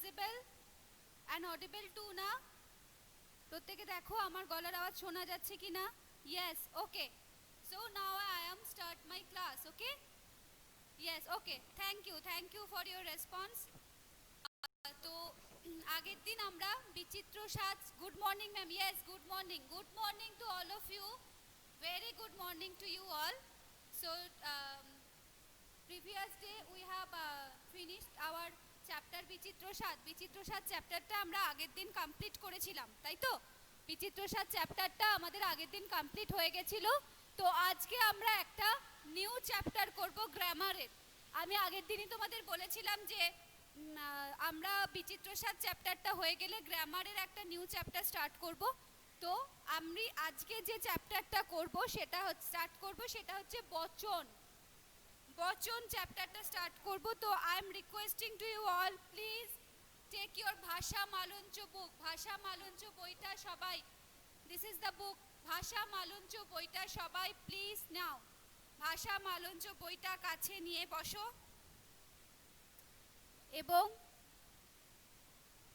Visible and audible two না? প্রত্যেকে দেখো আমার গলার আওয়াজ শোনা যাচ্ছে কি না? Yes, okay. So now I am start my class, okay? Yes, okay, thank you for your response. তো আগের দিন আমরা বিচিত্র সাজ, good morning ma'am, yes good morning to all of you, very good morning to you all. So previous day we have finished our chapter বিচিত্র সাজ চ্যাপ্টারটা আমরা আগের দিন কমপ্লিট করেছিলাম, তাই তো? বিচিত্র সাজ চ্যাপ্টারটা আমাদের আগের দিন কমপ্লিট হয়ে গেছিল। তো আজকে আমরা একটা নিউ চ্যাপ্টার করব গ্রামারের। আমি আগের দিনই তোমাদের বলেছিলাম যে আমরা বিচিত্র সাজ চ্যাপ্টারটা হয়ে গেলে গ্রামারের একটা নিউ চ্যাপ্টার স্টার্ট করব। তো আমি আজকে যে চ্যাপ্টারটা করব সেটা হচ্ছে বচন চ্যাপ্টারটা স্টার্ট করব। তো I am requesting to you all, please take your Bhasha Malancha বুক। ভাষা মালঞ্চ বইটা সবাই, দিস ইজ দ্য বুক, ভাষা মালঞ্চ বইটা সবাই প্লিজ নাও। ভাষা মালঞ্চ বইটা কাছে নিয়ে বসো এবং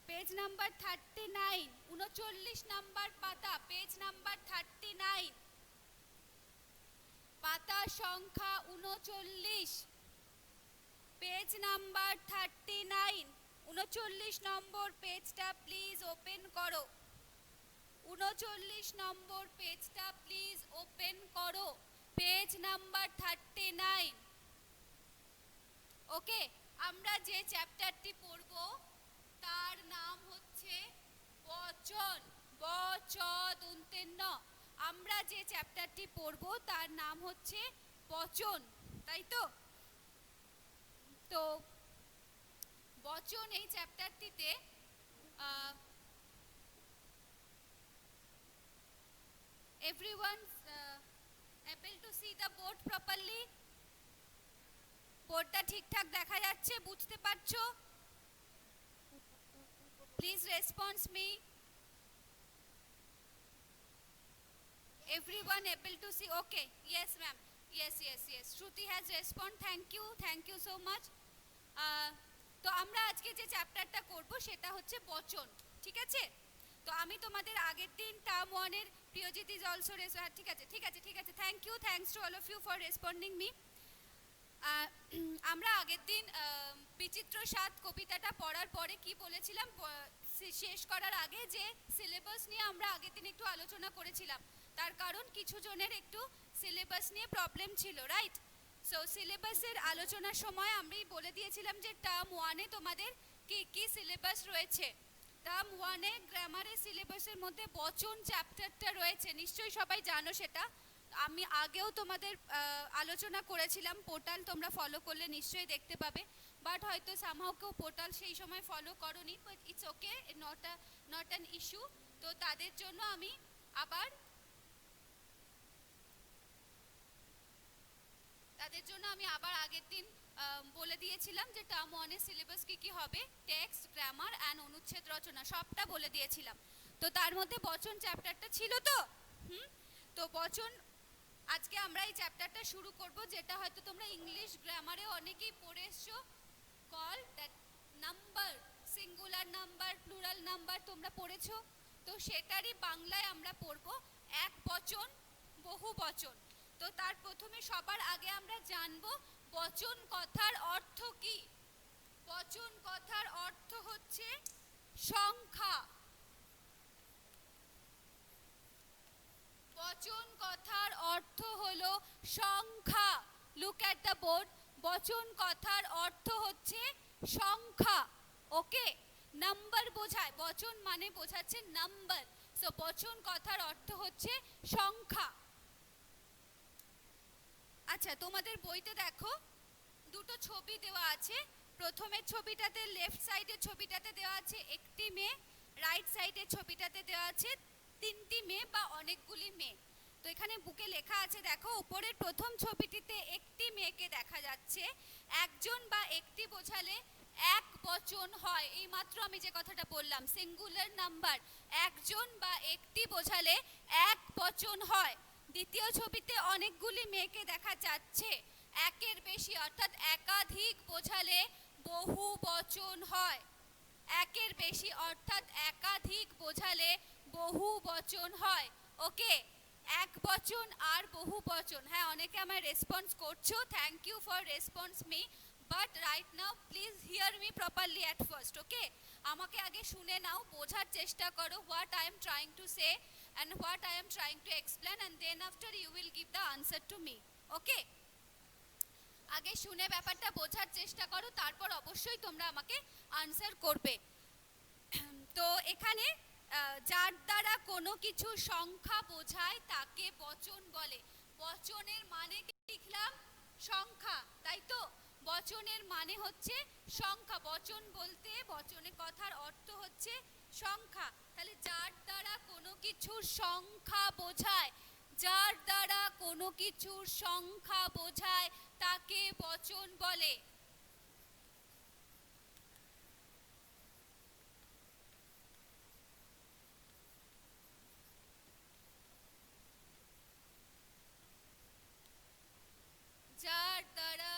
পেজ নাম্বার 39, 39 নাম্বার পাতা, পেজ নাম্বার 39, পাতা সংখ্যা 39, পেজ নাম্বার 39, 39 নম্বর পেজটা প্লিজ ওপেন করো। 39 নম্বর পেজটা প্লিজ ওপেন করো, পেজ নাম্বার 39। ওকে, আমরা যে চ্যাপ্টারটি পড়ব তার নাম হচ্ছে বচন, আমরা যে চ্যাপ্টারটি পড়ব তার নাম হচ্ছে বচন, তাই তো? তো বচন এই চ্যাপ্টারটিতে everyone able to see the board properly? বোর্ডটা ঠিকঠাক দেখা যাচ্ছে, বুঝতে পারছো? Please response me. Everyone able to see? Okay, yes ma'am, yes. Shruti has respond, thank you so much. তো আমরা আজকে যে চ্যাপ্টারটা করব সেটা হচ্ছে বচন, ঠিক আছে? তো আমি তোমাদের আগের দিন টার্ম 1 এর প্রিয়জিৎ ইজ অলসো ঠিক আছে, thanks to all of you for responding me. আমরা আগের দিন বিচিত্র সাত কবিতাটা পড়ার পরে কি বলেছিলাম, শেষ করার আগে যে সিলেবাস নিয়ে আমরা আগের দিন একটু আলোচনা করেছিলাম, তার কারণ কিছু জনের একটু সিলেবাস নিয়ে প্রবলেম ছিল, রাইট? সো সিলেবাসের আলোচনার সময় আমি বলে দিয়েছিলাম যে টার্ম 1 এ তোমাদের কি কি সিলেবাস রয়েছে। টার্ম 1 এ গ্রামারের সিলেবাসের মধ্যে বচন চ্যাপ্টারটা রয়েছে, নিশ্চয়ই সবাই জানো সেটা। আমি আগেও তোমাদের আলোচনা করেছিলাম, পোর্টাল তোমরা ফলো করলে নিশ্চয়ই দেখতে পাবে, বাট হয়তো সামহাও কেউ পোর্টাল সেই সময় ফলো করোনি, but it's okay, not an issue. তো তাদের জন্য আমি আবার আগের দিন বলে দিয়েছিলাম যে টার্ম 1 এর সিলেবাস কি হবে, টেক্সট, গ্রামার অ্যান্ড অনুচ্ছেদ রচনা, সবটা বলে দিয়েছিলাম। তো তার মধ্যে বচন চ্যাপ্টারটা ছিল তো। তো বচন, আজকে আমরা এই চ্যাপ্টারটা শুরু করব, যেটা হয়তো তোমরা ইংলিশ গ্রামারে অনেকেই পড়ে এসছো, call that number, singular number, plural number তোমরা পড়েছো। তো সেটারই বাংলায় আমরা পড়ব এক বচন, বহু বচন। তো তার প্রথমে সবার আগে আমরা জানবো বচন কথার অর্থ কি। বচন কথার অর্থ হচ্ছে সংখ্যা। বচন কথার অর্থ হলো সংখ্যা। লুক অ্যাট দ্য বোর্ড, বচন কথার অর্থ হচ্ছে সংখ্যা, ওকে? নাম্বার বোঝায়, বচন মানে বোঝাচ্ছে নাম্বার, সো বচন কথার অর্থ হচ্ছে সংখ্যা। আচ্ছা, তোমাদের বইতে দেখো দুটো ছবি দেওয়া আছে। প্রথমের ছবিটাতে, লেফট সাইডের ছবিটাতে দেওয়া আছে একটি মেয়ে, রাইট সাইডের ছবিটাতে দেওয়া আছে তিনটি মেয়ে বা অনেকগুলি মেয়ে। তো এখানে বুকে লেখা আছে, দেখো উপরের প্রথম ছবিটিতে একটি মেয়েকে দেখা যাচ্ছে। একজন বা একটি বোঝালে এক বচন হয়, এইমাত্র আমি যে কথাটা বললাম, সিঙ্গুলার নাম্বার, একজন বা একটি বোঝালে এক বচন হয়। দ্বিতীয় ছবিতে অনেকগুলি মেয়েকে দেখা যাচ্ছে, একের বেশি অর্থাৎ একাধিক বোঝালে বহু বচন হয়। একের বেশি অর্থাৎ একাধিক বোঝালে বহু বচন হয়। ওকে, এক বচন আর বহু বচন। হ্যাঁ, অনেকে আমায় রেসপন্স করছো, thank you for response me, but right now please hear me properly at first. Okay, আমাকে আগে শুনে নাও, বোঝার চেষ্টা করো what I am trying to say and what I am trying to explain, and then after you will give the answer to me. Okay, আগে শুনে ব্যাপারটা বোঝার চেষ্টা করো, তারপর অবশ্যই তোমরা আমাকে আনসার করবে। তো এখানে যার দ্বারা কোনো কিছু সংখ্যা বোঝায় তাকে বচন বলে। বচনের মানে কি লিখলাম? সংখ্যা, তাই তো? বচনের মানে হচ্ছে সংখ্যা। বচন বলতে বচনের কথার অর্থ হচ্ছে সংখ্যা। তাহলে যার দ্বারা কোনো কিছুর সংখ্যা বোঝায়, যার দ্বারা কোনো কিছুর সংখ্যা বোঝায় তাকে বচন বলে। যার দ্বারা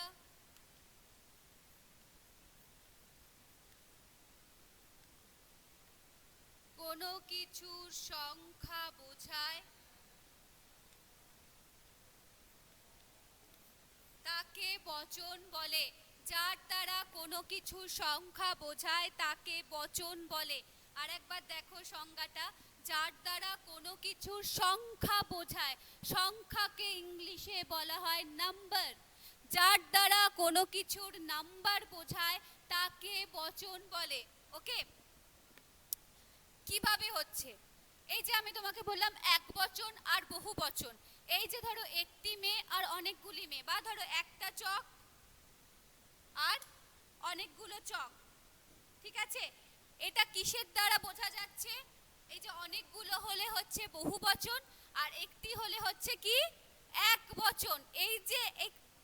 কোনো কিছুর সংখ্যা বোঝায় তাকে বচন বলে। যার দ্বারা কোনো কিছুর সংখ্যা বোঝায় তাকে বচন বলে। আর একবার দেখো সংজ্ঞাটা, যার দ্বারা কোনো কিছুর সংখ্যা বোঝায়, সংখ্যাকে ইংলিশে বলা হয় নাম্বার। যার দ্বারা কোনো কিছুর নাম্বার বোঝায় তাকে বচন বলে। ওকে, কিভাবে হচ্ছে? এই যে আমি তোমাকে বললাম এক বচন আর বহু বচন। এই যে ধরো একটি মেয়ে আর অনেকগুলি মেয়ে, বা ধরো একটা চক আর অনেকগুলো চক, ঠিক আছে? এটা কিসের দ্বারা বোঝা যাচ্ছে? এই যে অনেকগুলো হলে হচ্ছে বহু বচন, আর একটি হলে হচ্ছে কি এক বচন। এই যে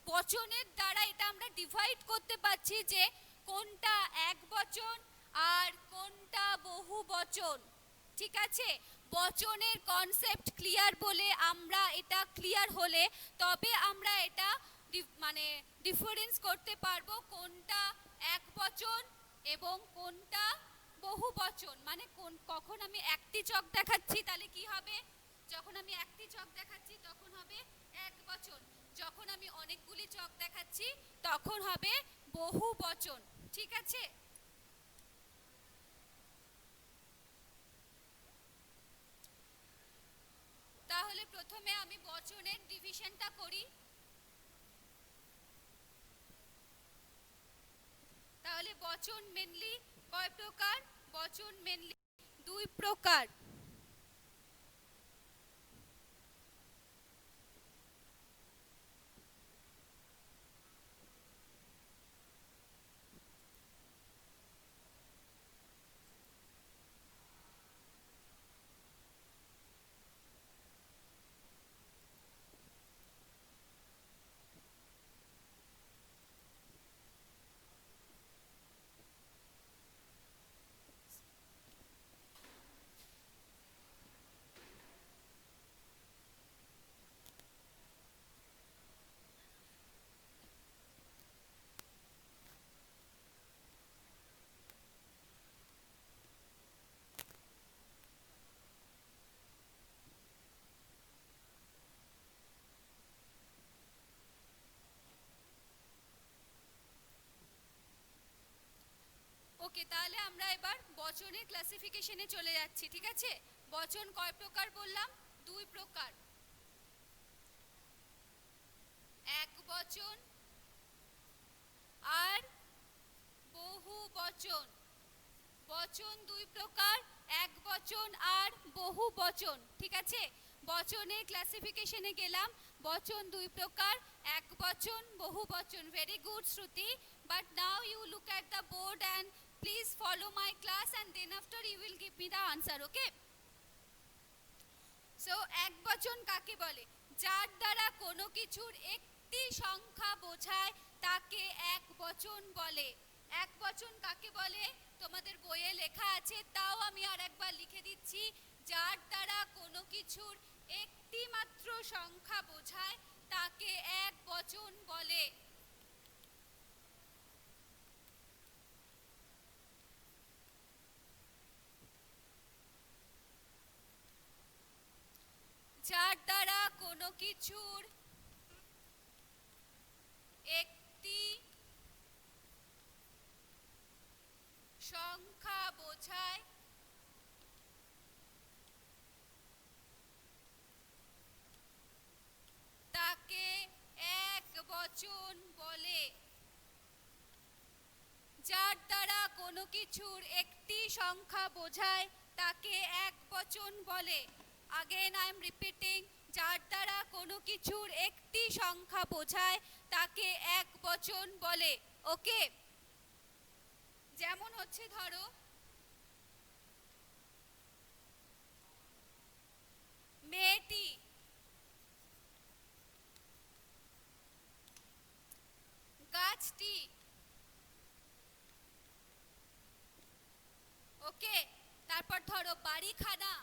বচনের দ্বারা এটা আমরা ডিভাইড করতে পারছি যে কোনটা এক বচন আর কোনটা বহু বচন, ঠিক আছে? বচনের কনসেপ্ট ক্লিয়ার বলে আমরা এটা ক্লিয়ার হলে তবে আমরা এটা মানে ডিফারেন্স করতে পারবো কোনটা এক বচন এবং কোনটা বহু বচন। মানে কখন আমি একটি চক দেখাচ্ছি তাহলে কি হবে? যখন আমি একটি চক দেখাচ্ছি তখন হবে এক বচন, যখন আমি অনেকগুলি চক দেখাচ্ছি তখন হবে বহু বচন, ঠিক আছে? তাহলে প্রথমে আমি বচনের ডিভিশনটা করি। তাহলে বচন মেনলি কয় প্রকার? বচন মেনলি দুই প্রকার। ওকে, তাহলে আমরা এবার বচনের ক্লাসিফিকেশনে চলে যাচ্ছি, ঠিক আছে? বচন কয় প্রকার বললাম? দুই প্রকার, এক বচন আর বহু বচন। বচন দুই প্রকার, এক বচন আর বহু বচন, ঠিক আছে? বচনের ক্লাসিফিকেশনে গেলাম, বচন দুই প্রকার, এক বচন বহু বচন। Very good Shruti, but now you look at the board and please follow my class and then after you will give me the answer, okay? So এক বচন কাকে বলে? যার দ্বারা কোনো কিছুর একটি সংখ্যা বোঝায় তাকে এক বচন বলে। এক বচন কাকে বলে? তোমাদের বইয়ে লেখা আছে, তাও আমি আর একবার লিখে দিচ্ছি। যার দ্বারা কোনো কিছুর একটি মাত্র সংখ্যা বোঝায় তাকে এক বচন বলে। যার দ্বারা কোনো কিছুর একটি সংখ্যা বোঝায় তাকে একবচন বলে। যার দ্বারা কোনো কিছুর একটি সংখ্যা বোঝায় তাকে একবচন বলে। Again I am repeating, যার দ্বারা কোনো কিছুর একটি সংখ্যা বোঝায় তাকে একবচন বলে। ওকে, যেমন হচ্ছে ধরো মেয়েটি, গাছটি। ওকে, তারপর ধরো বাড়িখানা,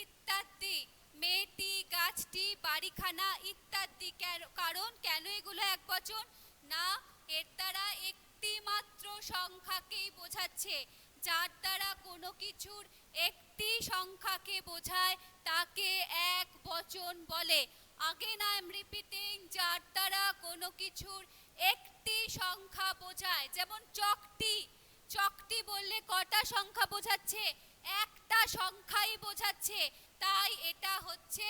ইত্যাদি। মেয়েটি, গাছটি, বাড়িখানা ইত্যাদি। কারণ কেন এগুলো একবচন? না, এর দ্বারা একটি মাত্র সংখ্যাকেই বোঝাচ্ছে। যার দ্বারা কোনো কিছুর একটি সংখ্যাকে বোঝায় তাকে একবচন বলে। Again I am repeating, যার দ্বারা কোনো কিছুর একটি সংখ্যা বোঝায়। যেমন চকটি, চকটি বললে কটা সংখ্যা বোঝাচ্ছে? একটা সংখ্যাই বোঝাচ্ছে, তাই এটা হচ্ছে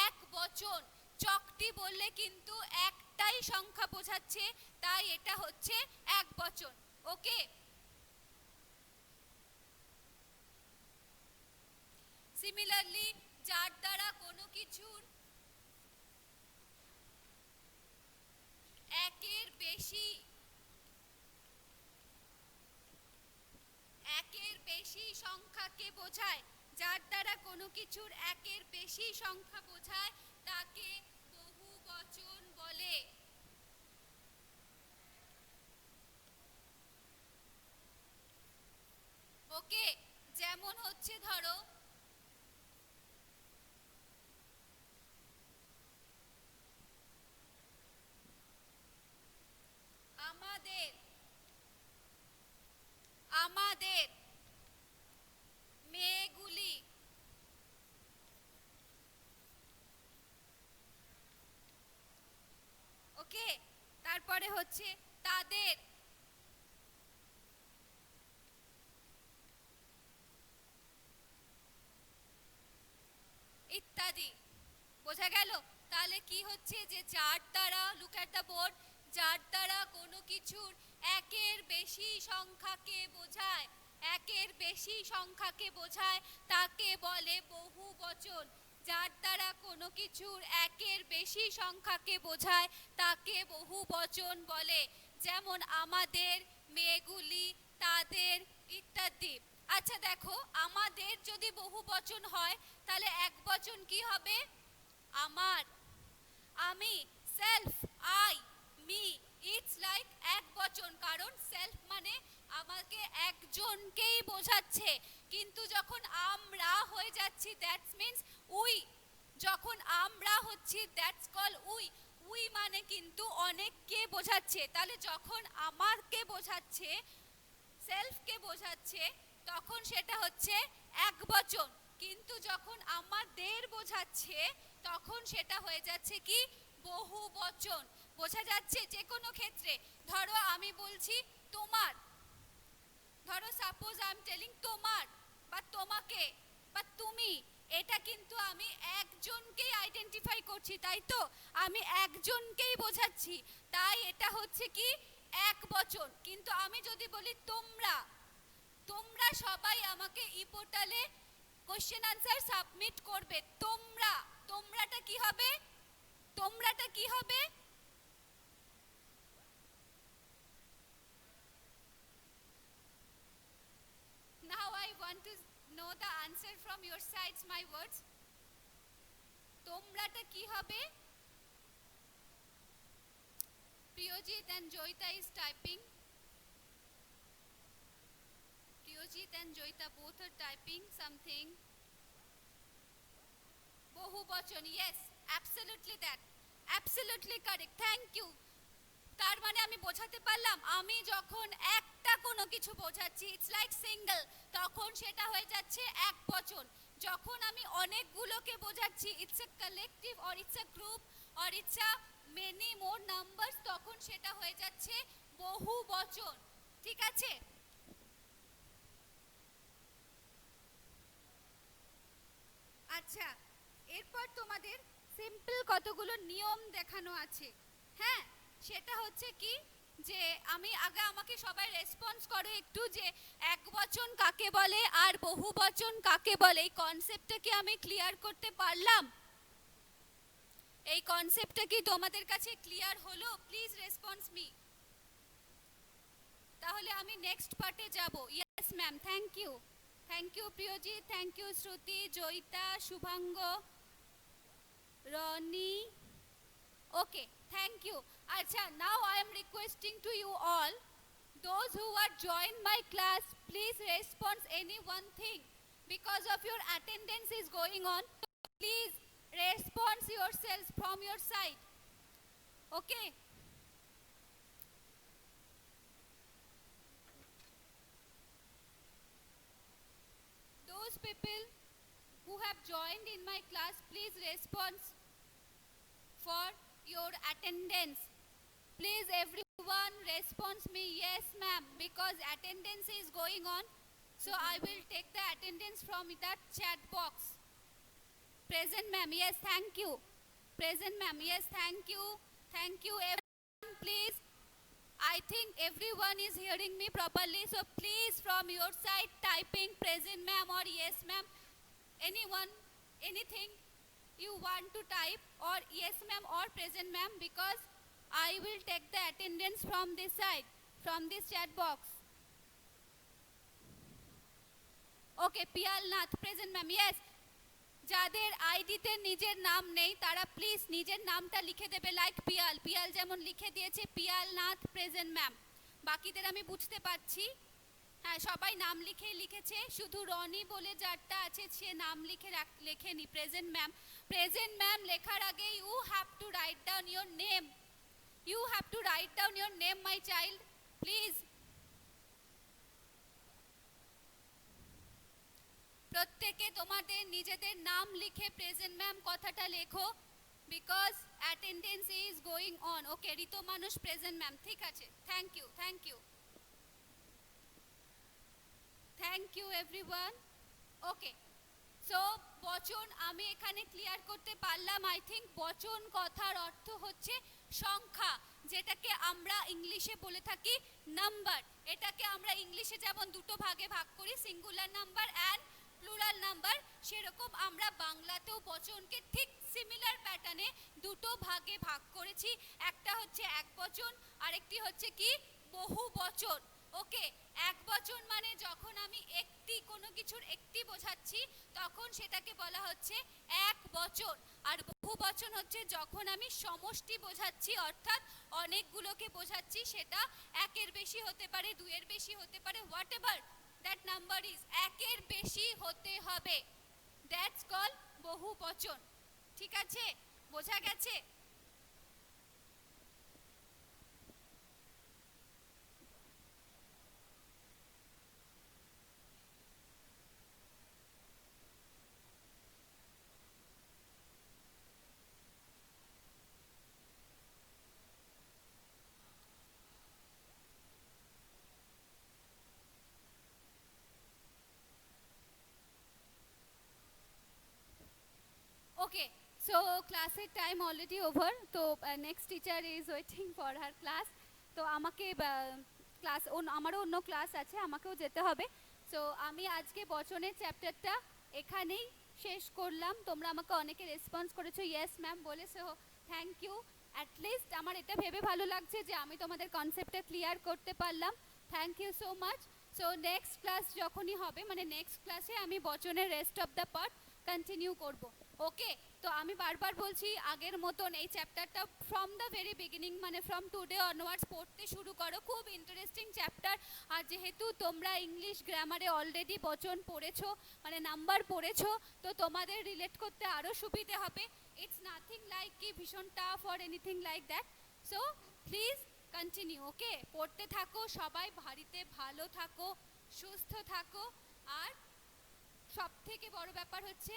একবচন। চকটি বললে কিন্তু একটাই সংখ্যা বোঝাচ্ছে, তাই এটা হচ্ছে একবচন। ওকে, সিমিলারলি যার দ্বারা কোনো কিছুর একের বেশি সংখ্যাকে বোঝায়, যার দ্বারা কোনো কিছুর একের বেশি সংখ্যা বোঝায় তাকে বহুবচন বলে। ওকে, যেমন হচ্ছে ধরো আমাদের, আমাদের মেয়েগুলি, ওকে, তারপরে হচ্ছে তাদের, ইত্যাদি। বোঝা গেল? তাহলে কি হচ্ছে যে যার দ্বারা, লুক অ্যাট দ্য বোর্ড, যার দ্বারা কোনো কিছুর একের বেশি সংখ্যাকে বোঝায়, একের বেশি সংখ্যাকে বোঝায় তাকে বলে বহুবচন। যার দ্বারা কোনো কিছুর একের বেশি সংখ্যাকে বোঝায় তাকে বহুবচন বলে। যেমন আমাদের, মেয়েগুলি, তাদের ইত্যাদি। আচ্ছা দেখো, আমাদের যদি বহুবচন হয় তাহলে একবচন কি হবে? আমার, আমি, self, I, me. It's like একবচন, কারণ সেলফ মানে আমাকে একজনকেই বোঝাচ্ছে। কিন্তু যখন আমরা হয়ে যাচ্ছি দ্যাটস মিন্স উই। যখন আমরা হচ্ছি দ্যাটস কল উই। উই মানে কিন্তু অনেককে বোঝাচ্ছে। তাহলে যখন আমারকে বোঝাচ্ছে, সেলফকে বোঝাচ্ছে, তখন সেটা হচ্ছে একবচন। কিন্তু যখন আমাদের বোঝাচ্ছে তখন সেটা হয়ে যাচ্ছে কি? বহুবচন। বোঝা যাচ্ছে? যে কোনো ক্ষেত্রে ধরো আমি বলছি তোমার, ধরো সাপোজ আই এম টেলিং তোমার বা তোমাকে বা তুমি, এটা কিন্তু আমি একজনকেই আইডেন্টিফাই করছি, তাই তো? আমি একজনকেই বোঝাচ্ছি, তাই এটা হচ্ছে কি? একবচন। কিন্তু আমি যদি বলি তোমরা, তোমরা সবাই আমাকে ই পোর্টালে কোশ্চেন আনসার সাবমিট করবে, তোমরা, তোমরাটা কি হবে? তোমরাটা কি হবে? Now I want to know the answer from your sides, my words. তোমরাটা কি হবে? Priyojit and Joita is typing. Priyojit and Joita both are typing something. Bahubachon, yes, absolutely that. Absolutely correct. Thank you. তার মানে আমি বোঝাতে পারলাম আমি যখন একটা কোনো কিছু বোঝাচ্ছি ইটস লাইক সিঙ্গেল, তখন সেটা হয়ে যাচ্ছে এক বচন। যখন আমি অনেকগুলোকে বোঝাচ্ছি it's a collective or it's a group or it's a many more numbers, তখন সেটা হয়ে যাচ্ছে বহু বচন। ঠিক আছে? আচ্ছা, এরপর তোমাদের সিম্পল কতগুলো নিয়ম দেখানো আছে। হ্যাঁ, সেটা হচ্ছে কি যে আমি আগে আমাকে সবাই রেসপন্স করো একটু, যে এক বচন কাকে বলে আর বহু বচন কাকে বলে, এই কনসেপ্টটা কি আমি ক্লিয়ার করতে পারলাম? এই কনসেপ্টটা কি তোমাদের কাছে ক্লিয়ার হলো? Please response me. তাহলে আমি নেক্সট পার্টে যাব। Yes ma'am, thank you. Thank you Priyajit, thank you Shruti, Joyita, Shubhanga, Roni. Okay, thank you. আচ্ছা, now I am requesting to you all, those who are joined my class, please respond any one thing because of your attendance is going on. Please respond yourselves from your side. Okay? Those people who have joined in my class, please respond for your attendance. Please everyone respond me yes ma'am, because attendance is going on, so I will take the attendance from that chat box. Present ma'am, yes thank you. Present ma'am, yes thank you. Thank you everyone. Please, I think everyone is hearing me properly, so please from your side typing present ma'am or yes ma'am, anyone, anything you want to type, or yes ma'am or present ma'am, because I will take the attendance from this side, from this chat box. Okay, Piyal Nath, present ma'am, yes. যাদের আইডিতে নিজের নাম নেই তারা please নিজের নামটা লিখে দেবে, লাইক পিয়াল। পিয়াল যেমন লিখে দিয়েছে পিয়াল নাথ, প্রেজেন্ট ম্যাম। বাকিদের আমি বুঝতে পারছি, হ্যাঁ সবাই নাম লিখেই লিখেছে, শুধু রনি বলে যারটা আছে সে নাম লিখে লেখেনি প্রেজেন্ট ম্যাম। প্রেজেন্ট ম্যাম লেখার আগে you have to write down your name. You have to write down your name, my child, please. প্রত্যেকে তোমাদের নিজেদের নাম লিখে প্রেজেন্ট ম্যাম কথাটা লেখো, because attendance is going on. Okay, Rito মানুষ প্রেজেন্ট ম্যাম, ঠিক আছে, thank you, thank you, thank you everyone. Okay, so বচন আমি এখানে ক্লিয়ার করতে পারলাম। আই থিঙ্ক বচন কথার অর্থ হচ্ছে সংখ্যা, যেটাকে আমরা ইংলিশে বলে থাকি নাম্বার। এটাকে আমরা ইংলিশে যেমন দুটো ভাগে ভাগ করি, singular number and plural number, সেরকম আমরা বাংলাতেও বচনকে ঠিক সিমিলার প্যাটার্নে দুটো ভাগে ভাগ করেছি। একটা হচ্ছে এক বচন, আরেকটি হচ্ছে কি বহু বচন। ওকে, এক বচন মানে যখন আমি একটি কোনো কিছুর একটি বোঝাচ্ছি তখন সেটাকে বলা হচ্ছে এক বচন। আর বহু বচন হচ্ছে যখন আমি সমষ্টি বোঝাচ্ছি, অর্থাৎ অনেকগুলোকে বোঝাচ্ছি, সেটা একের বেশি হতে পারে, দুইয়ের বেশি হতে পারে, what ever that number is, একের বেশি হতে হবে, দ্যাটস কল বহু বচন। ঠিক আছে, বোঝা গেছে? Okay, so ক্লাসের টাইম অলরেডি ওভার, তো next teacher is waiting for her class. তো আমাকে ক্লাস আমারও অন্য ক্লাস আছে, আমাকেও যেতে হবে। সো আমি আজকে বচনের চ্যাপ্টারটা এখানেই শেষ করলাম। তোমরা আমাকে অনেকে রেসপন্স করেছো ইয়েস ম্যাম বলে, সো থ্যাংক ইউ। অ্যাটলিস্ট আমার এটা ভেবে ভালো লাগছে যে আমি তোমাদের কনসেপ্টটা ক্লিয়ার করতে পারলাম। Thank you so much. So next class যখনই হবে, মানে নেক্সট ক্লাসে আমি বচনের rest of the part continue করব। ওকে, তো আমি বারবার বলছি আগের মতন এই চ্যাপ্টারটা ফ্রম দ্য ভেরি বিগিনিং, মানে ফ্রম টুডে অনওয়ার্ডস পড়তে শুরু করো, খুব ইন্টারেস্টিং চ্যাপ্টার। আর যেহেতু তোমরা ইংলিশ গ্রামারে অলরেডি বচন পড়েছো, মানে নাম্বার পড়েছো, তো তোমাদের রিলেট করতে আরও সুবিধে হবে। ইটস নাথিং লাইক কি ভীষণ tough or anything like that. So please continue, okay? পড়তে থাকো সবাই, বাড়িতে ভালো থাকো, সুস্থ থাকো, আর সব থেকে বড় ব্যাপার হচ্ছে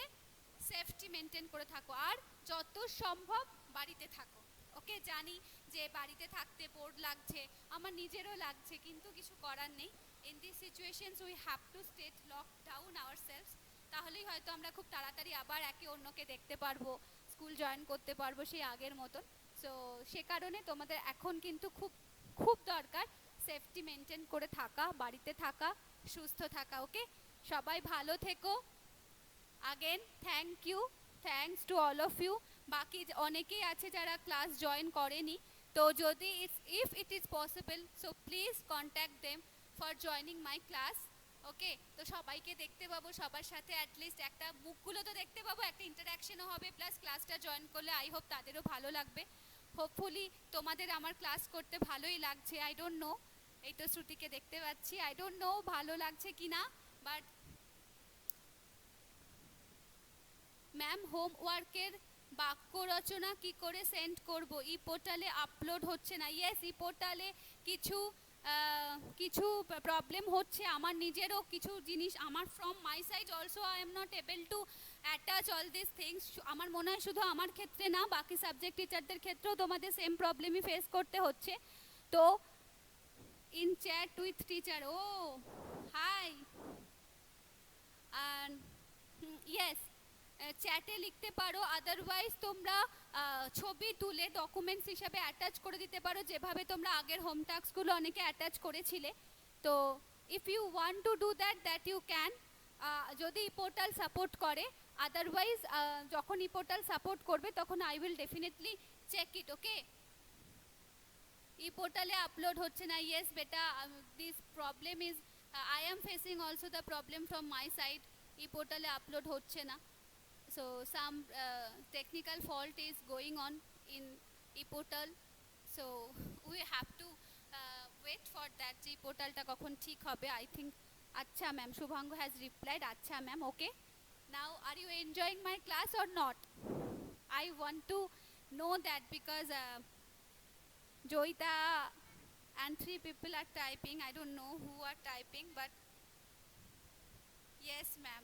সেফটি মেনটেন করে থাকো, আর যত সম্ভব বাড়িতে থাকো, ওকে? জানি যে বাড়িতে থাকতে বোর লাগছে, আমার নিজেরও লাগছে, কিন্তু কিছু করার নেই। In this situations we have to stay lock down ourselves, তাহলেই হয়তো আমরা খুব তাড়াতাড়ি আবার একে অন্যকে দেখতে পারবো, স্কুল জয়েন করতে পারবো সেই আগের মতন। সো সে কারণে তোমাদের এখন কিন্তু খুব খুব দরকার সেফটি মেনটেন করে থাকা, বাড়িতে থাকা, সুস্থ থাকা, ওকে? সবাই ভালো থেকো। Again thank you, thanks to all of you. বাকি অনেকেই আছে যারা ক্লাস জয়েন করেনি, তো যদি if it is possible, so please contact them for joining my class, okay? তো সবাইকে দেখতে পাবো, সবার সাথে অ্যাটলিস্ট একটা মুখগুলো তো দেখতে পাবো, একটা ইন্টারাকশনও হবে, প্লাস ক্লাসটা জয়েন করলে আই হোপ তাদেরও ভালো লাগবে। হোপফুলি তোমাদের আমার ক্লাস করতে ভালোই লাগছে, আই ডোন্ট নো। এই তো শ্রুতিকে দেখতে পাচ্ছি, আই ডোন্ট নো ভালো লাগছে কি না, বাট ম্যাম হোমওয়ার্কের বাক্য রচনা কি করে সেন্ড করব? ই পোর্টালে আপলোড হচ্ছে না। ইয়েস, ই পোর্টালে কিছু কিছু প্রবলেম হচ্ছে, আমার নিজেরও কিছু জিনিস, আমার from my side also I am not able to attach all this things. আমার মনে হয় শুধু আমার ক্ষেত্রে না, বাকি সাবজেক্ট টিচারদের ক্ষেত্রেও তোমাদের সেম প্রবলেমই ফেস করতে হচ্ছে। তো ইন চ্যাট উইথ টিচার, ও হাই, অ্যান্ড ইয়েস, চ্যাটে লিখতে পারো, আদারওয়াইজ তোমরা ছবি তুলে ডকুমেন্টস হিসাবে অ্যাটাচ করে দিতে পারো, যেভাবে তোমরা আগের হোম টাস্কগুলো অনেকে অ্যাটাচ করেছিলে। তো if you want to do that, that you can, যদি ই পোর্টাল সাপোর্ট করে। আদারওয়াইজ যখন ই পোর্টাল সাপোর্ট করবে তখন I will definitely check it, okay? E পোর্টালে আপলোড হচ্ছে না, ইয়েস বেটা, this problem is, I am facing also the problem from my side. E পোর্টালে আপলোড হচ্ছে না, so some technical fault is going on in ePortal, so we have to wait for that যে পোর্টালটা কখন ঠিক হবে। I think আচ্ছা ma'am, শুভাঙ্গ has replied আচ্ছা ma'am, okay? Now are you enjoying my class or not? I want to know that because Joita and 3 people are typing, I don't know who are typing, but yes ma'am,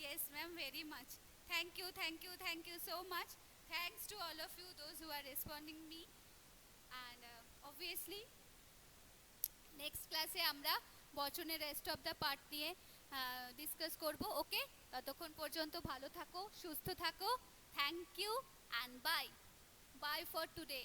yes ma'am, very much. Thank you, thank you, thank you so much. Thanks to all of you, those who are responding me. And obviously next class এ আমরা বচনের rest of the part নিয়ে discuss করব, okay? ততক্ষণ পর্যন্ত ভালো থাকো, সুস্থ থাকো। Thank you and bye, bye for today.